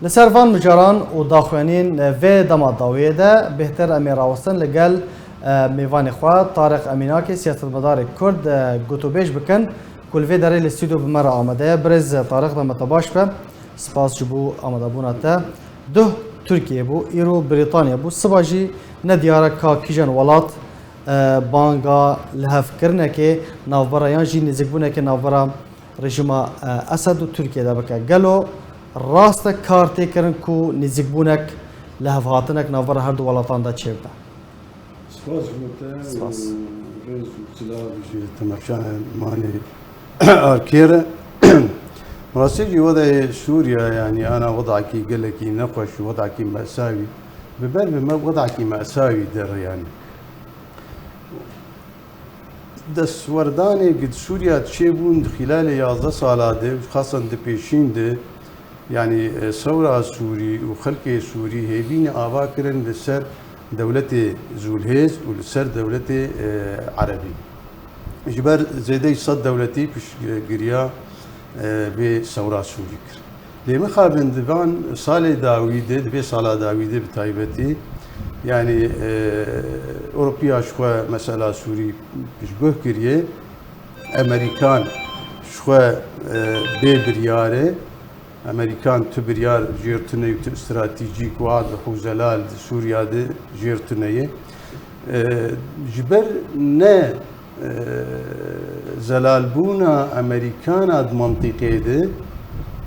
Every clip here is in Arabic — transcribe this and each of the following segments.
لسرفان مجاران و داخوانین و دما داویه ده بهتر امی راوستن لگل میوان خواه طارق امیناکی سیاستمدار کرد گوتوبیش بکن کل وی داره الاستودیو بمر آمده برز طارق ده متباش به سپاس جبو آمده بوناته ده ترکیه بو ایرو بریتانیا بو سباجی ندیاره که کیجان ولات بانگا لحف کرنه که نوبرا یان جی نزیک بونه که نوبرا رژیم اسد و ترکیه ده بکه گلو راست کارتی کردن کو نزیک بونک لحف هاتنک نوبرا هر دو ولاتان ده چه بده سپاس جمعه سپاس رئیس وزراء بجي تمشان ماني أركيرة مراسيجي وضع سوريا يعني أنا وضعك قال لك نقش وضعك مأساوي ببال ما وضعك مأساوي در يعني دس ورداني قد سوريا تشيبون خلال 11 سالة خاصة دبيشين ده يعني ثورة سوري وخلق سوري هيبين آباكرن لسر دولة زولهيز ولسر دولة عربي جبر زيدي صد دولتي بش قريا بثورة سوري لما خابن دبان صالة داويدة دبي صالة داويدة بتايبتي يعني أوروبيا شوى مسألة سوري بشبه كريه أمريكان شوى ببرياره أمريكان تبريار جيرتني استراتيجيك وعد حوزلال سوريا دي جيرتني جبر نا زلال بونا أمريكان ad منطقة دي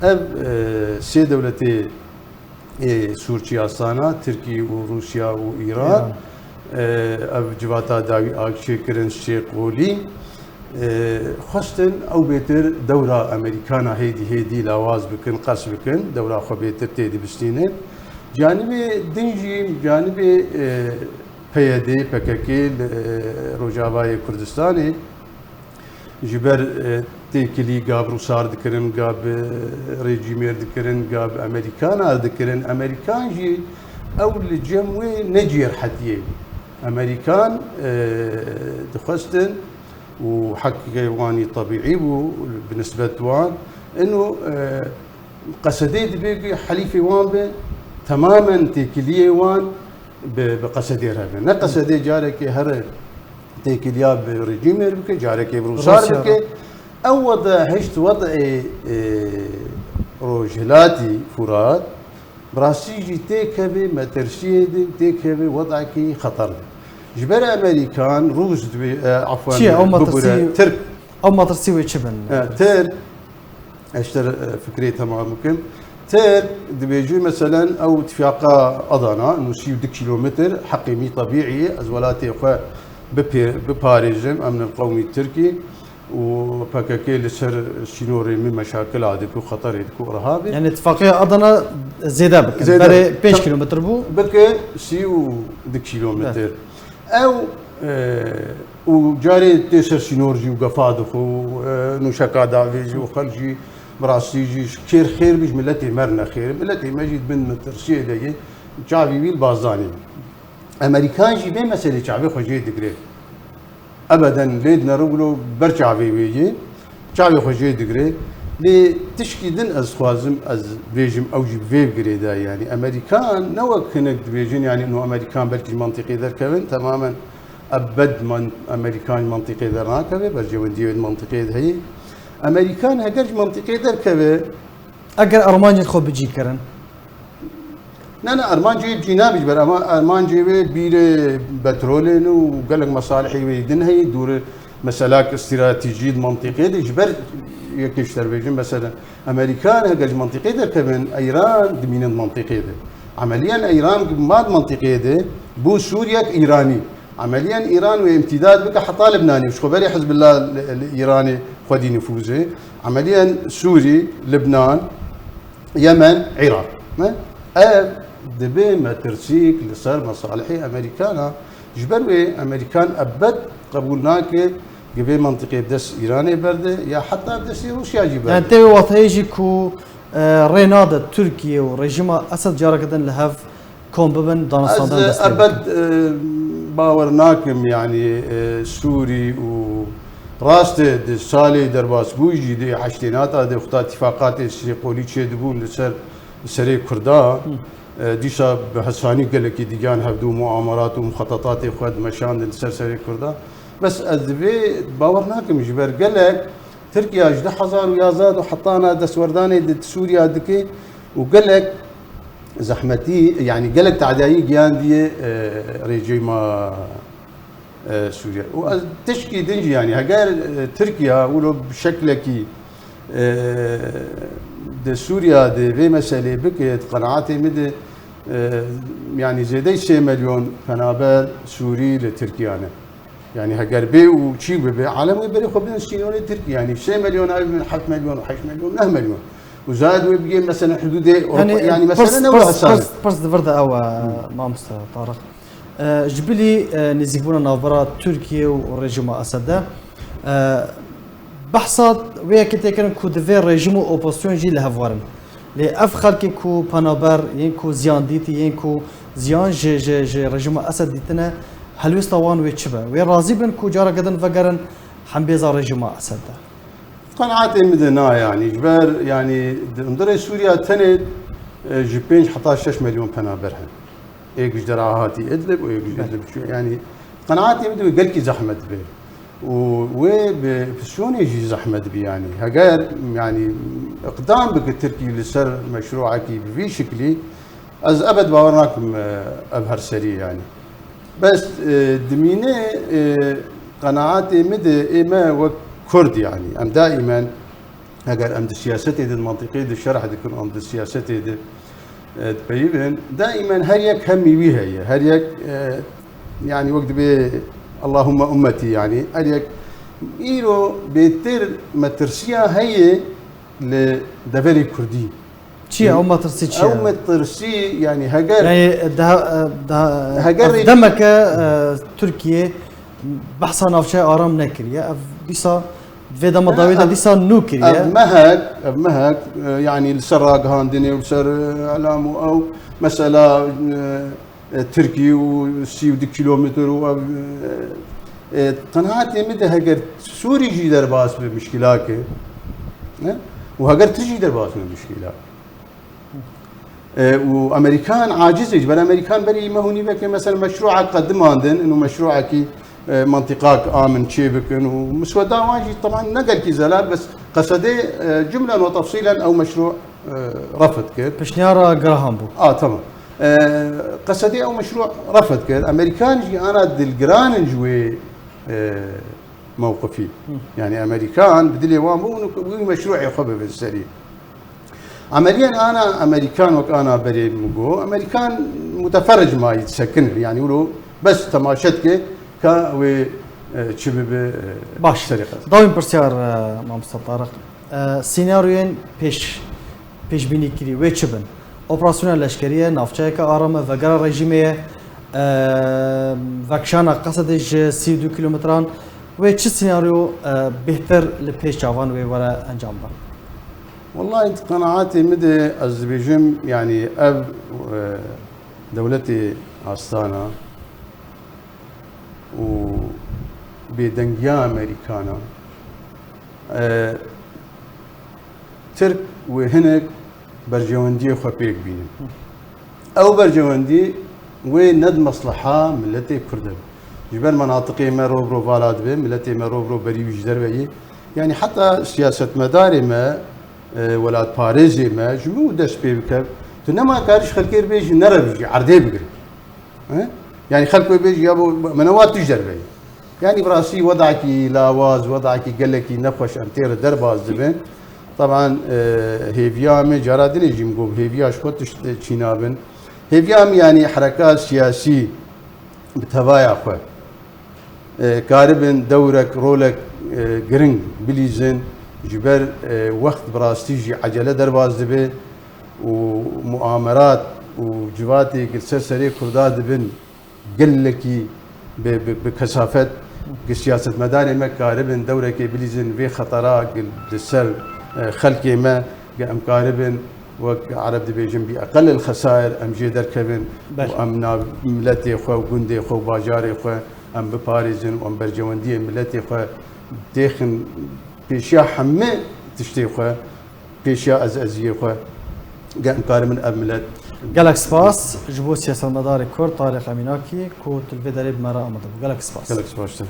أب سي دولتي سوريا تركي وروسيا وإيران أب جواتا داوي آكشيكرن شيخ غولي خواستن او بيتر دورة امريكانا هيدي لاواز بكن قص بكن دورة خو بيتر تيدي بستينه جانبي دنجي جانبي PYD PKK روجاوای کردستانی جبر تیکلی گاب روسار دکرن گاب رژیمیر دکرن گاب امریکان دکرن امریکان جی اول جموی نجير حديه امريكان دخستن وحقيقة واني طبيعي بالنسبة وان انه قصدي بيجي حليفي وان به تماما تيكليه وان بقصدي رهبه نا قصدي جارك هر تيكليا برجيمير بك جارك بروسار بك او وضع هشت وضع روجلاتي فرات براسيجي تيكبي مترسيدي تيكبي وضعك خطر جبر امريكان روس عفوا شيء او ما ترسي ترك او ما ترسي شبن ترك اشتر فكري تمام ممكن ترك دبيجي مثلا او اتفاقا اضانا انه شي 10 كيلومتر حقيمي طبيعي ازولاتي اخوة بباريزم امن القومي التركي وباكاكي لسر شنوري من مشاكل عادك وخطر وارهابي يعني اتفاقيه اضنا زيدا بك بري 5 كيلومتر بو بك سيو 10 كيلومتر او وجاري تيسر سينورجي وقفادخ ونشكا دافيجي وخلجي براسيجي كير خير بيج ملتي مرنا خير ملتي مجيد بن ترسيه دي شعبي بيل بازاني امريكان جي بين مسألة شعبي خوجي دقري ابدا ليدنا رجلو برشعبي بيجي شعبي خوجي دقري لي تشكي دن از خوازم از بيجم اوجي فيب قريدا يعني امريكان نوك هناك بيجين يعني انه امريكان بلكي منطقي ذا كمان تماما ابد من امريكان منطقي ذا راكبه برجي ودي منطقي ذا هي امريكان هكرج منطقي ذا كبه اگر ارمانجي خو بيجي كرن لا ارمان جيب جنابي بر ارمان جيب بير بترولين وقال لك مصالحي ويدن هي دور مسألة استراتيجية منطقية جبر يكشتر بيجن مثلا امريكان هجج منطقية ده كمان ايران دمين منطقية ده عمليا ايران ماد منطقية ده بو سوريا ايراني عمليا ايران وامتداد بك حتى لبناني وش خبري حزب الله الايراني خدي نفوذه عمليا سوري لبنان يمن عراق دبي ما ترسيك اللي صار مصالحي امريكانا جبروي امريكان ابد قبولناك قبل منطقه بدس ايراني برده يا حتى بدس روسيا جيبها يعني تي وطيجي كو رينادا تركيا ورجيم اسد جاركدن لهف كوم ببن دانستان ابد باورناكم يعني سوري و راسته سالي درباس بوجي دي حشتينات هذه اخت اتفاقات الشيقولي تشدبون لسر سري كردا ديشا بحساني قال لك ديجان هبدو مؤامرات ومخططات خد مشان سرسري كردا بس ادبي باورناكم جبر قال لك تركيا جد حزار ويازاد وحطانا دسورداني دت سوريا دكي وقال لك زحمتي يعني قال لك تعداي جيان دي ريجيما سوريا وتشكي دنجي يعني هقال تركيا ولو بشكلكي د سوريا د في مسألة بكت قناعاتي مد يعني زي 6 مليون قنابل سوري لتركيا يعني هقربي وشي ببي عالم يبري خبين سيون تركيا يعني 6 مليون من 7 مليون و8 مليون 9 مليون وزاد ويبقى مثلا حدود يعني مثلا نوع برس دفردا او ما مست طارق جبلي نزيكبونا نافرا تركيا ورجيم اسد بحثات ويا كنت كان كو دفي ريجيم اوبوزيسيون جي لهفوارن لي اف خلقي كو بانابر ينكو زيان ديتي ينكو زيان جي ريجيم اسد ديتنا هل ويستوان ويتشبه وي راضي بن كو جارا قدن فقرن حنبيزا ريجيم اسد قناعتي مدنا يعني جبر يعني ندري سوريا تند جبين 11 مليون بانابرهن ايك جدراهاتي ادلب وايك ادلب يعني قناعتي مدو قلكي زحمه به وبشلون يجي زحمه بي يعني هقال يعني اقدام بك التركي لسر مشروعك بفي شكلي از ابد باورناكم ابهر سريع يعني بس دمينه قناعاتي مدى اما وكرد يعني ام دائما هقال ام السياسه المنطقيه الشرح يكون ام السياسه تبين دائما هريك همي بيها هريك يعني وقت بي اللهم امتي يعني هريك ايرو بيتر مترسيا هي لدفري كردي شي او ما ترسي شي او ما ترسي يعني هجر يعني ده دمك تركيا بحثا نافشا ارام نكريا بيسا في دم ضويدا ديسا نوكريا مهك يعني السراق هاندني وسر علامو او مساله تركي وسيو دي كيلومتر و قناعتي مدى هجر سوري جي درباس بمشكلات وهجر تجي درباس بمشكلات وامريكان عاجز يجبر امريكان بري ما هوني بك مثلا مشروعك قدم عندن انه مشروعك منطقاك امن شيبك ومسودا واجي طبعا نقل كي زلال بس قصدي جملا وتفصيلا او مشروع رفض كيف بشنيارا جراهام بو تمام قصدي او مشروع رفض كيف امريكان جي انا دلجران جوي موقفي يعني امريكان بدلي وامو مشروعي خبب السريع عمليا انا امريكان وكانا بري مجو امريكان متفرج ما يتسكن يعني يقولوا بس تماشتك كا شباب باش سرقه دايم برسيار مام طارق سيناريوين پیش بینی کری و چبن اپراسیون لشکریه نافچه که آرامه و گر رژیمه وکشان قصدش 32 کیلومتران و چه سيناريو بهتر لپیش جوان و ورا انجام بان والله انت قناعاتي مدى أزبيجم يعني أب دولتي أستانا وبدنجيا أمريكانا ترك وهنك برجواندي خبيك بينهم أو برجواندي وند مصلحة ملتي كردن جبال مناطقي ما روبرو فالاد به ملتي ما روبرو بري وجدر بيه يعني حتى سياسة مداري ما ولاد باريزي ما جمو دس بيبكب تنما كارش خلكير بيجي نرى بيجي عردي بيجي يعني خلكو بيجي يابو منوات تجدر بيه يعني براسي وضعك لاواز وضعك قال لك نفش امتير درباز دبن طبعا هيفيام جرادين يجي مقوم هيفيا شكوت تشينابن هيفيام يعني حركات سياسي بتهوايا اخوه كاربن دورك رولك جرينج بليزن جبر وقت براستيجي عجله درباز دبي ومؤامرات وجواتي سرسري كرداد بن قلكي بكثافه سياسه مداري ما كاربن دورك بليزن في خطرات السر خلقي ما ام كاربن وعرب دبي جنبي اقل الخسائر ام جي دركبن وام ملتي خو وجندي خو باجاري خو ام بباريزن وام برجواندي ملتي خو داخل بيشيا حمي تشتي خو بيشيا ازازيه خو قام كاري من أملت گلک سپاس جبو سیاستمدار کرد طارق امیناکی کو تلوی داری بمرا آمده بود. گلک سپاس. قالك سباشتر